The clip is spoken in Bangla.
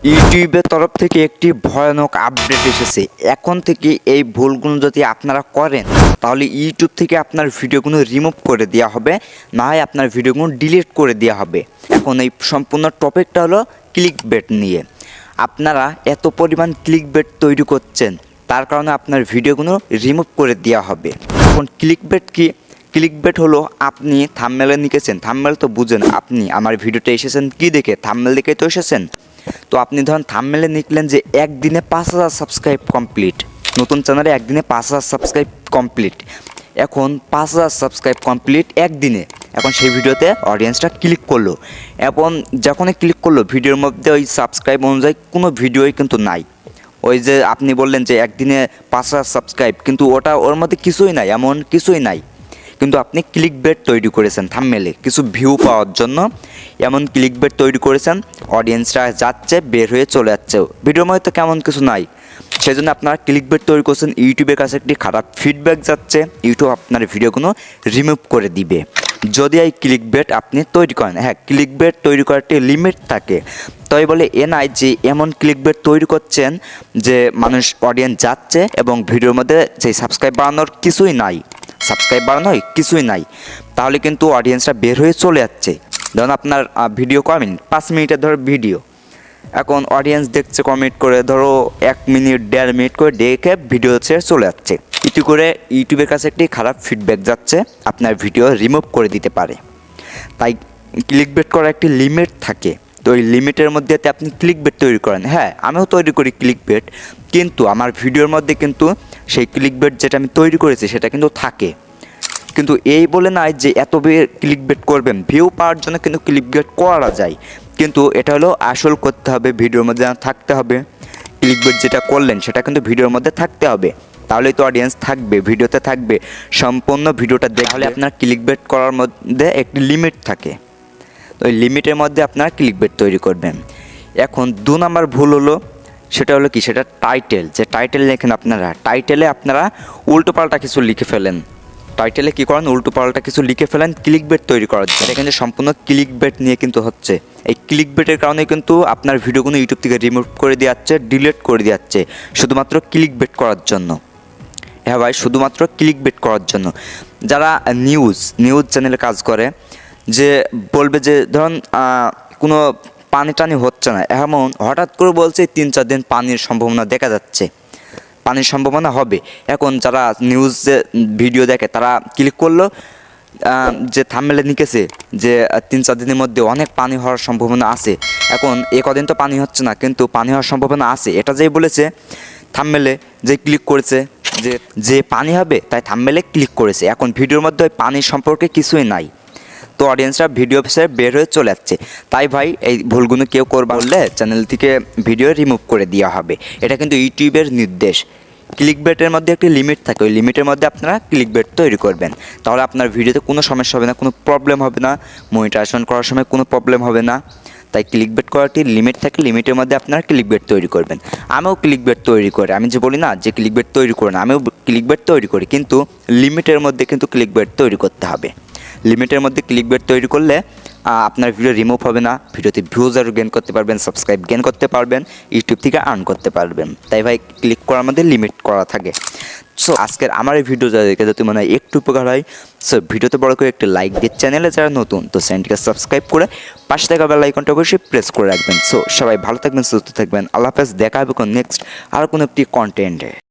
ইউটিউবের তরফ থেকে একটি ভয়ানক আপডেট এসেছে। এখন থেকে এই ভুলগুলো যদি আপনারা করেন তাহলে ইউটিউব থেকে আপনার ভিডিওগুলো রিমুভ করে দেওয়া হবে, না হয় আপনার ভিডিওগুলো ডিলিট করে দেওয়া হবে। এখন এই সম্পূর্ণ টপিকটা হলো ক্লিকবেট নিয়ে। আপনারা এত পরিমাণ ক্লিকবেট তৈরি করছেন, তার কারণে আপনার ভিডিওগুলো রিমুভ করে দেওয়া হবে। এখন ক্লিকবেট কি? ক্লিকবেট হলো আপনি থাম্বনেলে লিখেছেন, থাম্বনেল তো বুঝেন, আপনি আমার ভিডিওতে এসেছেন কি দেখে? থাম্বনেল দেখে তো এসেছেন। তো আপনি ধরুন থাম্বনেলে লিখলেন যে একদিনে 5000 সাবস্ক্রাইব কমপ্লিট, নতুন চ্যানেলে একদিনে 5000 সাবস্ক্রাইব কমপ্লিট। এখন 5000 সাবস্ক্রাইব কমপ্লিট একদিনে। এখন সেই ভিডিওতে অডিয়েন্সটা ক্লিক করলো, এবং যখনই ক্লিক করলো ভিডিওর মধ্যে ওই সাবস্ক্রাইব অনুযায়ী কোনো ভিডিওই কিন্তু নাই। ওই যে আপনি বললেন যে একদিনে 5000 সাবস্ক্রাইব, কিন্তু ওর মধ্যে কিছুই নাই, এমন কিছুই নাই। কিন্তু আপনি ক্লিকবেট তৈরি করেছেন থাম্বনেলে কিছু ভিউ পাওয়ার জন্য, এমন ক্লিকবেট তৈরি করেছেন, অডিয়েন্সরা যাচ্ছে বের হয়ে চলে যাচ্ছে, ভিডিওর মধ্যে তো কেমন কিছু নাই। সেই জন্য আপনারা ক্লিকবেট তৈরি করছেন, ইউটিউবের কাছে একটি খারাপ ফিডব্যাক যাচ্ছে, ইউটিউব আপনার ভিডিওগুলো রিমুভ করে দিবে যদি এই ক্লিকবেট আপনি তৈরি করেন। হ্যাঁ, ক্লিকবেট তৈরি করার একটি লিমিট থাকে, তাই বলে এ নাই যে এমন ক্লিকবেট তৈরি করছেন যে মানুষ অডিয়েন্স যাচ্ছে এবং ভিডিওর মধ্যে যে সাবস্ক্রাইব বাড়ানোর কিছুই নাই, সাবস্ক্রাইব বাড়ানোই কিছুই নাই, তাহলে কিন্তু অডিয়েন্সরা বের হয়ে চলে যাচ্ছে। ধরুন আপনার ভিডিও কমেন্ট 5 মিনিটের ধরো ভিডিও, এখন অডিয়েন্স দেখছে কমেন্ট করে ধরো 1 মিনিট 1.5 মিনিট করে দেখে ভিডিও ছেড়ে চলে যাচ্ছে। এতে করে ইউটিউবের কাছে একটি খারাপ ফিডব্যাক যাচ্ছে, আপনার ভিডিও রিমুভ করে দিতে পারে। তাই ক্লিকবেট করার একটি লিমিট থাকে, তো ওই লিমিটের মধ্যে আপনি ক্লিকবেট তৈরি করেন। হ্যাঁ, আমিও তৈরি করি ক্লিকবেট, কিন্তু আমার ভিডিওর মধ্যে কিন্তু সেই ক্লিকবেট যেটা আমি তৈরি করেছি সেটা কিন্তু থাকে। কিন্তু এই বলে নাই যে এত ক্লিকবেট করবেন, ভিউ পাওয়ার জন্য কিন্তু ক্লিকবেট করা যায়, কিন্তু এটা হলো আসল করতে হবে, ভিডিওর মধ্যে থাকতে হবে। ক্লিকবেট যেটা করলেন সেটা কিন্তু ভিডিওর মধ্যে থাকতে হবে, তাহলেই তো অডিয়েন্স থাকবে, ভিডিওতে থাকবে, সম্পূর্ণ ভিডিওটা দেখলে। আপনার ক্লিকবেট করার মধ্যে একটি লিমিট থাকে, তো ওই লিমিটের মধ্যে আপনারা ক্লিকবেট তৈরি করবেন। এখন 2 নাম্বার ভুল হলো, সেটা হলো কি? সেটা টাইটেল। যে টাইটেল লেখেন আপনারা, টাইটেলে আপনারা উল্টোপাল্টা কিছু লিখে ফেলেন। টাইটেলে কী করেন? উল্টোপাল্টা কিছু লিখে ফেলেন ক্লিকবেট তৈরি করার জন্য। এটা কিন্তু সম্পূর্ণ ক্লিকবেট নিয়ে কিন্তু হচ্ছে। এই ক্লিকবেটের কারণে কিন্তু আপনার ভিডিওগুলো ইউটিউব থেকে রিমুভ করে দিয়ে যাচ্ছে, ডিলিট করে দিয়ে যাচ্ছে, শুধুমাত্র ক্লিকবেট করার জন্য। হ্যাঁ ভাই, শুধুমাত্র ক্লিকবেট করার জন্য। যারা নিউজ চ্যানেলে কাজ করে, যে বলবে যে ধরুন কোনো পানি টানি হচ্ছে না, এমন হঠাৎ করে বলছে 3-4 দিন পানির সম্ভাবনা দেখা যাচ্ছে, পানির সম্ভাবনা হবে। এখন যারা নিউজে ভিডিও দেখে তারা ক্লিক করলো, যে থাম্বনেলে লিখেছে যে 3-4 দিনের মধ্যে অনেক পানি হওয়ার সম্ভাবনা আছে। এখন কদিন তো পানি হচ্ছে না, কিন্তু পানি হওয়ার সম্ভাবনা আছে, এটা যেই বলেছে থাম্বনেলে, যে ক্লিক করেছে যে পানি হবে, তাই থাম্বনেলে ক্লিক করেছে। এখন ভিডিওর মধ্যে ওই পানির সম্পর্কে কিছুই নাই, তো অডিয়েন্সরা ভিডিও পেছনে বের হয়ে চলে যাচ্ছে। তাই ভাই এই ভুলগুলো কেউ করবা বললে চ্যানেল থেকে ভিডিও রিমুভ করে দেওয়া হবে, এটা কিন্তু ইউটিউবের নির্দেশ। ক্লিকবেটের মধ্যে একটি লিমিট থাকে, ওই লিমিটের মধ্যে আপনারা ক্লিকবেট তৈরি করবেন, তাহলে আপনার ভিডিওতে কোনো সমস্যা হবে না, কোনো প্রবলেম হবে না, মনিটাইজেশন করার সময় কোনো প্রবলেম হবে না। তাই ক্লিকবেট করার একটি লিমিট থাকে, লিমিটের মধ্যে আপনারা ক্লিকবেট তৈরি করবেন। আমিও ক্লিকবেট তৈরি করি, আমি যে বলি না যে ক্লিকবেট তৈরি করি না, আমিও ক্লিকবেট তৈরি করি, কিন্তু লিমিটের মধ্যে কিন্তু ক্লিকবেট তৈরি করতে হবে। লিমিটের মধ্যে ক্লিকবেট তৈরি করলে আপনার ভিডিও রিমুভ হবে না, ভিডিওতে ভিউজ আরও গেন করতে পারবেন, সাবস্ক্রাইব গেন করতে পারবেন, ইউটিউব থেকে আর্ন করতে পারবেন। তাই ভাই ক্লিক করার মধ্যে লিমিট করা থাকে। সো আজকের আমার এই ভিডিও দেখে যদি মনে হয় একটু উপকার হয়, সো ভিডিওতে বড় করে একটি লাইক দিয়ে, চ্যানেলে যারা নতুন তো চ্যানেলটিকে সাবস্ক্রাইব করে পাশে থাকা বেল আইকনটা অবশ্যই প্রেস করে রাখবেন। সো সবাই ভালো থাকবেন, সুস্থ থাকবেন, আল্লাহ হাফেজ। দেখা হবে কোন নেক্সট আর কোনো একটি কন্টেন্টে।